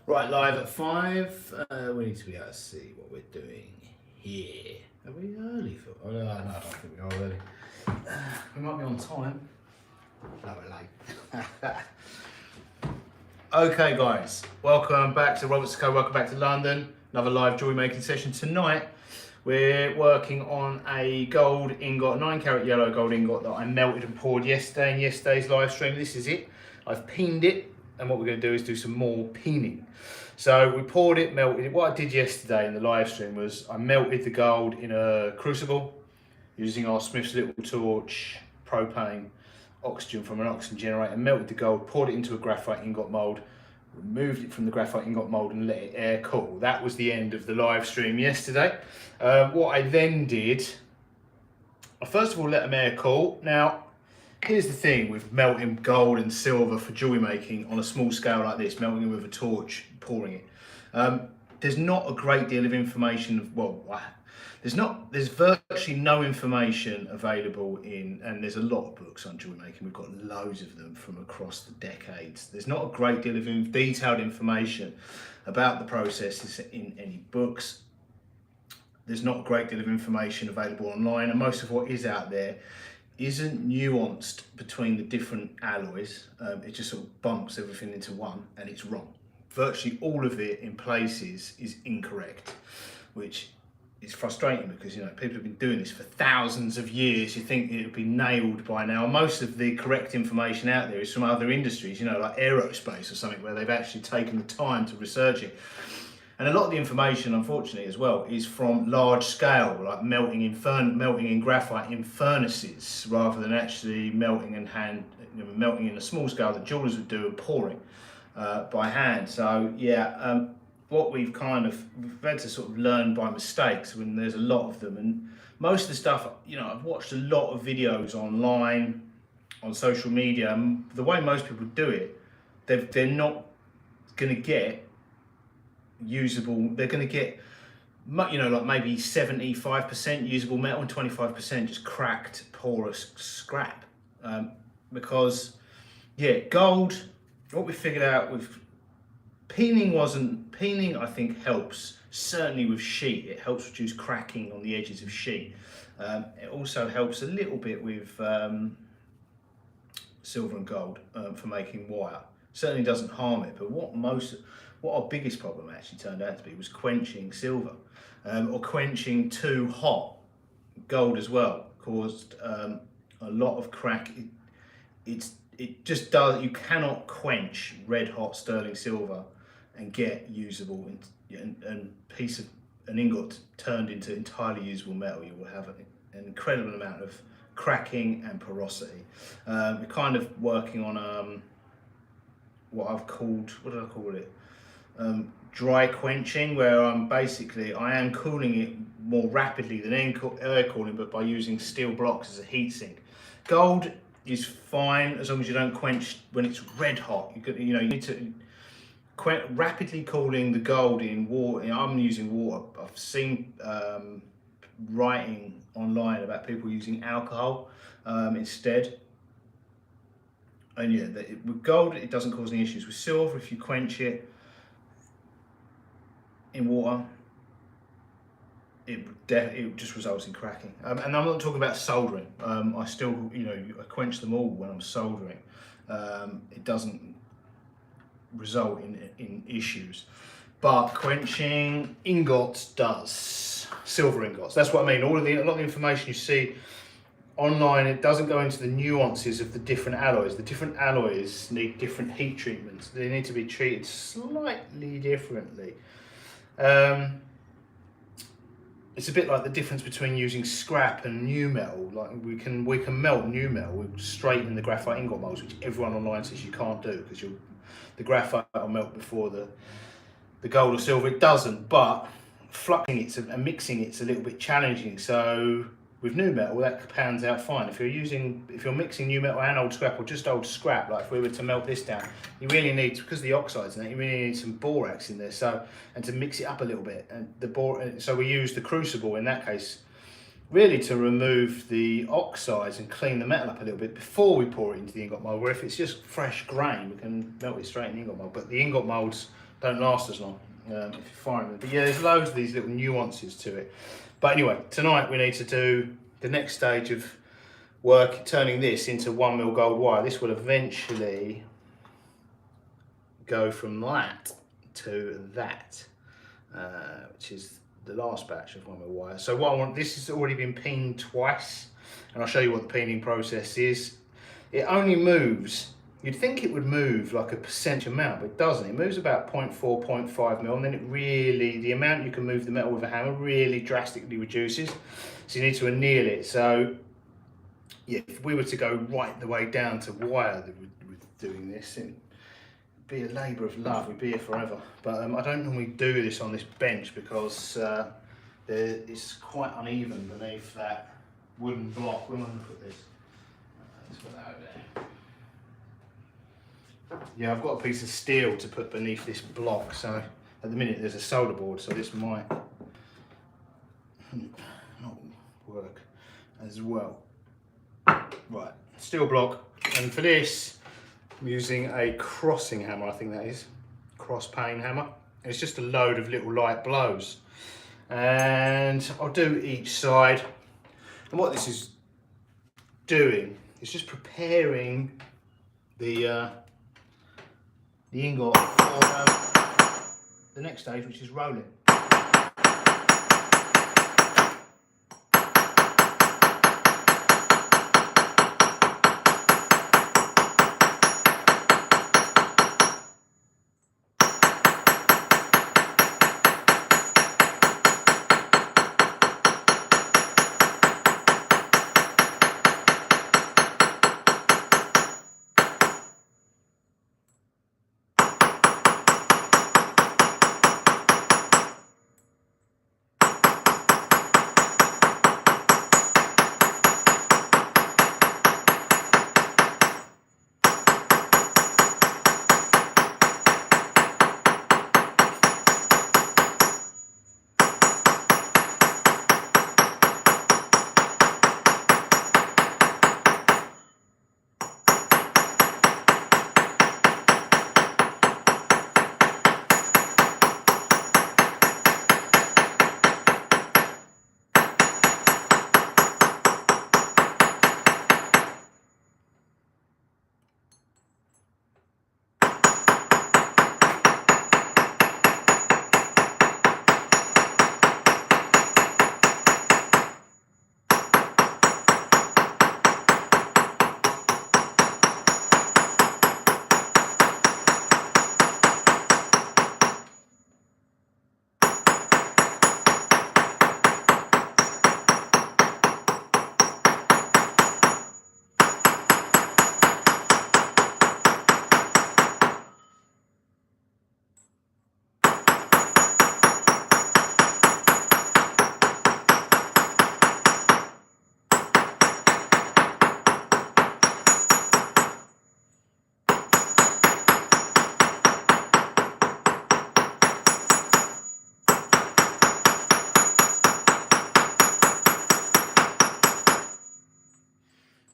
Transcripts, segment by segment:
Right, live at 5. We need to be able to see what we're doing here. Are we early for? Oh, no, I don't think we are early. We might be on time. No, we're late. Okay, guys, welcome back to Roberts Co. Welcome back to London. Another live jewelry making session tonight. We're working on a gold ingot, 9 carat yellow gold ingot that I melted and poured yesterday in yesterday's live stream. This is it. I've peened it, and what we're going to do is do some more peening. So we poured it, melted it. What I did yesterday in the live stream was I melted the gold in a crucible using our Smith's little torch, propane, oxygen from an oxygen generator, melted the gold, poured it into a graphite ingot mould, removed it from the graphite ingot mould and let it air cool. That was the end of the live stream yesterday. What I then did, I first of all let them air cool. Now, here's the thing with melting gold and silver for jewelry making on a small scale like this, melting it with a torch, pouring it. There's not a great deal of information. There's virtually no information available and there's a lot of books on jewelry making. We've got loads of them from across the decades. There's not a great deal of detailed information about the processes in any books. There's not a great deal of information available online, and most of what is out there isn't nuanced between the different alloys. It just sort of bumps everything into one, and it's wrong. Virtually all of it in places is incorrect, which is frustrating because, you know, people have been doing this for thousands of years. You think it would be nailed by now. Most of the correct information out there is from other industries, you know, like aerospace or something, where they've actually taken the time to research it. And a lot of the information, unfortunately, as well, is from large scale, like melting in graphite in furnaces, rather than actually melting in a small scale that jewelers would do and pouring by hand. So yeah, what we've had to sort of learn by mistakes when there's a lot of them. And most of the stuff, you know, I've watched a lot of videos online, on social media, and the way most people do it, they're not going to get usable. They're going to get, you know, like maybe 75% usable metal and 25% just cracked, porous scrap. Because, yeah, gold, what we figured out with peening, I think helps, certainly with sheet. It helps reduce cracking on the edges of sheet. It also helps a little bit with silver and gold for making wire. Certainly doesn't harm it, but what our biggest problem actually turned out to be was quenching silver, or quenching too hot gold as well caused a lot of crack. It just does. You cannot quench red hot sterling silver and get usable and an ingot turned into entirely usable metal. You will have an incredible amount of cracking and porosity. We're kind of working on what did I call it? Dry quenching, where I am cooling it more rapidly than air cooling, but by using steel blocks as a heatsink. Gold is fine as long as you don't quench when it's red hot. You need to rapidly cooling the gold in water. I'm using water. I've seen writing online about people using alcohol instead. And yeah, with gold it doesn't cause any issues. With silver, if you quench it in water, it just results in cracking. And I'm not talking about soldering. I still, I quench them all when I'm soldering. It doesn't result in issues, but quenching ingots does. Silver ingots. That's what I mean. A lot of the information you see online, it doesn't go into the nuances of the different alloys. The different alloys need different heat treatments. They need to be treated slightly differently. It's a bit like the difference between using scrap and new metal. Like we can melt new metal, we straighten the graphite ingot molds, which everyone online says you can't do because the graphite will melt before the gold or silver. It doesn't, but fluxing it and mixing it's a little bit challenging. So with new metal, that pans out fine. If you're mixing new metal and old scrap, or just old scrap, like if we were to melt this down, you really need, because the oxides in it, you really need some borax in there. And to mix it up a little bit, and so we use the crucible in that case, really to remove the oxides and clean the metal up a little bit before we pour it into the ingot mold. Where if it's just fresh grain, we can melt it straight in the ingot mold. But the ingot molds don't last as long if you find them. But yeah, there's loads of these little nuances to it. But anyway, tonight we need to do the next stage of work, turning this into 1mm gold wire. This will eventually go from that to that, which is the last batch of 1mm wire. So what I want, this has already been peened twice, and I'll show you what the peening process is. It only moves, you'd think it would move like a percentage amount, but it doesn't. It moves about 0.4, 0.5mm, and then it really, the amount you can move the metal with a hammer really drastically reduces. So you need to anneal it. So yeah, if we were to go right the way down to wire with doing this, it'd be a labour of love. We'd be here forever. But I don't normally do this on this bench because it's quite uneven beneath that wooden block. Where am I going to put this? Let's put that over there. Yeah, I've got a piece of steel to put beneath this block. So at the minute there's a solder board, so this might not work as well. Right, steel block, and for this I'm using a crossing hammer, I think that is, cross pane hammer. It's just a load of little light blows, and I'll do each side. And what this is doing is just preparing the ingot for the next stage, which is rolling.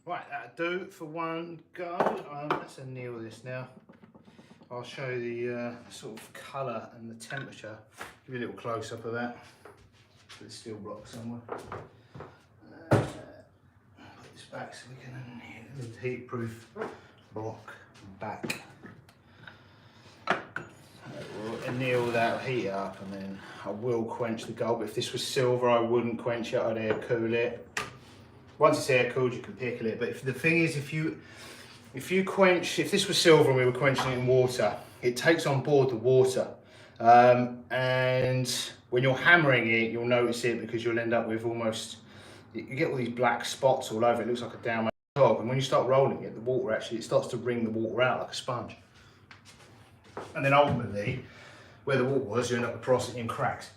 Right, that'll do for one go. Let's anneal this now. I'll show you the sort of colour and the temperature. Give you a little close up of that. Put the steel block somewhere. Put this back so we can anneal the heat proof block back. We'll anneal that, heat it up, and then I will quench the gold. But if this was silver, I wouldn't quench it, I'd air cool it. Once it's air cooled, you can pickle it. But if the thing is, if this was silver and we were quenching it in water, it takes on board the water. And when you're hammering it, you'll notice it because you'll end up with almost, you get all these black spots all over. It looks like a down top. And when you start rolling it, the water actually, it starts to wring the water out like a sponge. And then ultimately, where the water was, you end up with porosity and cracks.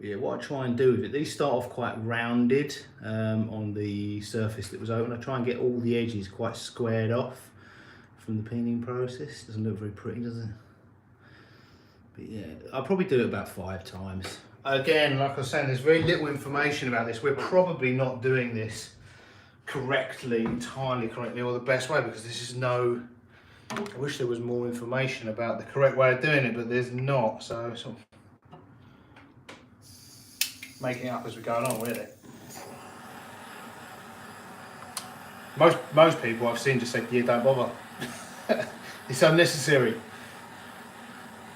Yeah, what I try and do with it, these start off quite rounded on the surface that was open. I try and get all the edges quite squared off from the peening process. Doesn't look very pretty, does it? But yeah, I'll probably do it about 5 times. Again, like I was saying, there's very little information about this. We're probably not doing this correctly, entirely correctly, or the best way, because this is no I wish there was more information about the correct way of doing it, but there's not, so sort of making it up as we go along, really. Most people I've seen just say, yeah, don't bother. It's unnecessary.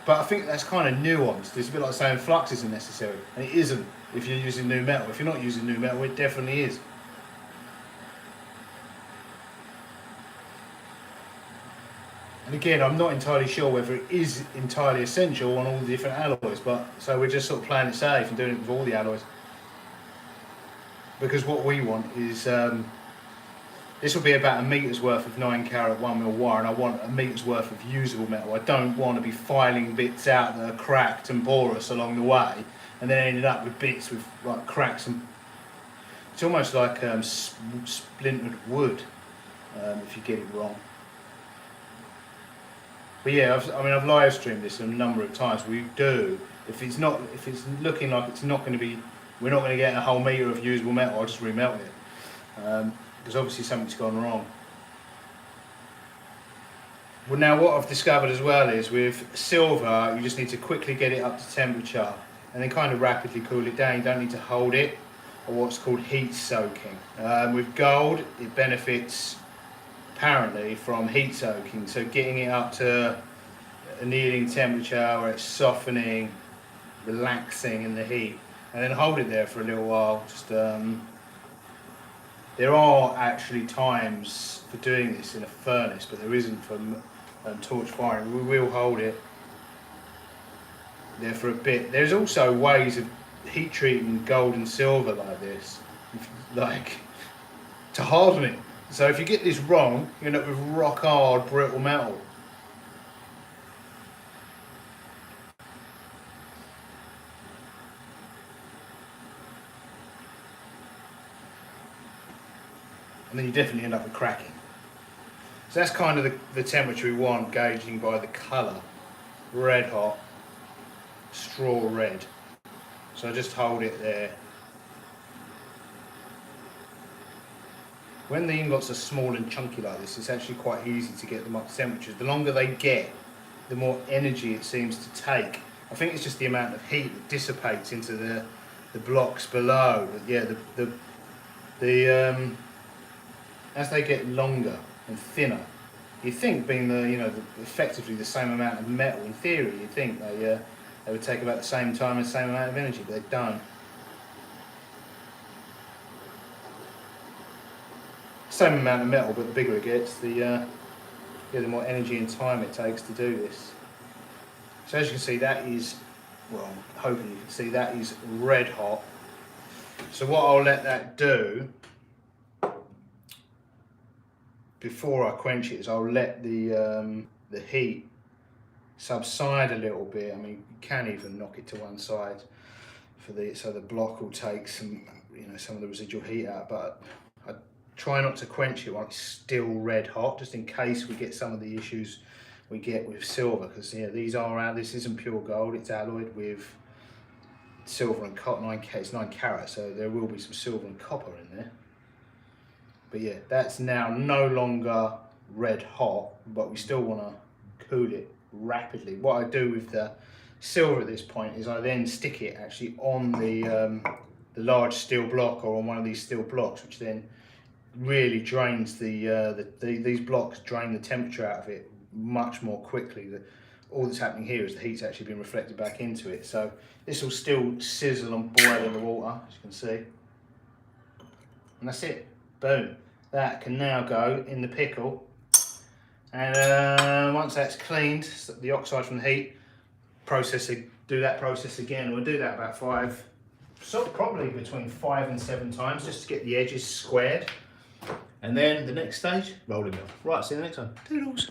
But I think that's kind of nuanced. It's a bit like saying flux isn't necessary, and it isn't if you're using new metal. If you're not using new metal, it definitely is. And again, I'm not entirely sure whether it is entirely essential on all the different alloys, but so we're just sort of playing it safe and doing it with all the alloys. Because what we want is, this will be about 1 meter's worth of 9 carat 1mm wire, and I want 1 meter's worth of usable metal. I don't want to be filing bits out that are cracked and porous along the way, and then ending up with bits with like cracks and it's almost like splintered wood if you get it wrong. But yeah, I've live streamed this a number of times. We do. If it's looking like it's not going to be, we're not going to get a whole meter of usable metal, I'll just remelt it. Because obviously something's gone wrong. Well, now what I've discovered as well is with silver, you just need to quickly get it up to temperature and then kind of rapidly cool it down. You don't need to hold it, or what's called heat soaking. With gold, it benefits apparently from heat soaking, so getting it up to annealing temperature where it's softening, relaxing in the heat, and then hold it there for a little while. Just there are actually times for doing this in a furnace, but there isn't for torch firing. We will hold it there for a bit. There's also ways of heat treating gold and silver like this, like to harden it. So if you get this wrong, you end up with rock hard, brittle metal. And then you definitely end up with cracking. So that's kind of the temperature we want, gauging by the colour. Red hot, straw red. So I just hold it there. When the ingots are small and chunky like this, it's actually quite easy to get them up to temperatures. The longer they get, the more energy it seems to take. I think it's just the amount of heat that dissipates into the blocks below. But yeah, as they get longer and thinner, you think being effectively the same amount of metal, in theory, you think they would take about the same time and the same amount of energy, but they don't. Same amount of metal, but the bigger it gets, the more energy and time it takes to do this. So as you can see, that is, well, I'm hoping you can see, that is red hot. So what I'll let that do before I quench it is I'll let the heat subside a little bit. I mean, you can even knock it to one side so the block will take some of the residual heat out, but I try not to quench it while it's still red hot, just in case we get some of the issues we get with silver, because this isn't pure gold, it's alloyed with silver and copper. It's 9 carat, so there will be some silver and copper in there. But yeah, that's now no longer red hot, but we still want to cool it rapidly. What I do with the silver at this point is I then stick it actually on the large steel block, or on one of these steel blocks, which then really drains these blocks drain the temperature out of it much more quickly. All that's happening here is the heat's actually been reflected back into it. So this will still sizzle and boil in the water, as you can see. And that's it. Boom. That can now go in the pickle. And once that's cleaned, the oxide from the heat, do that process again. We'll do that about probably between 5 and 7 times, just to get the edges squared. And then the next stage, rolling mill. Right, see you next time. Toodles.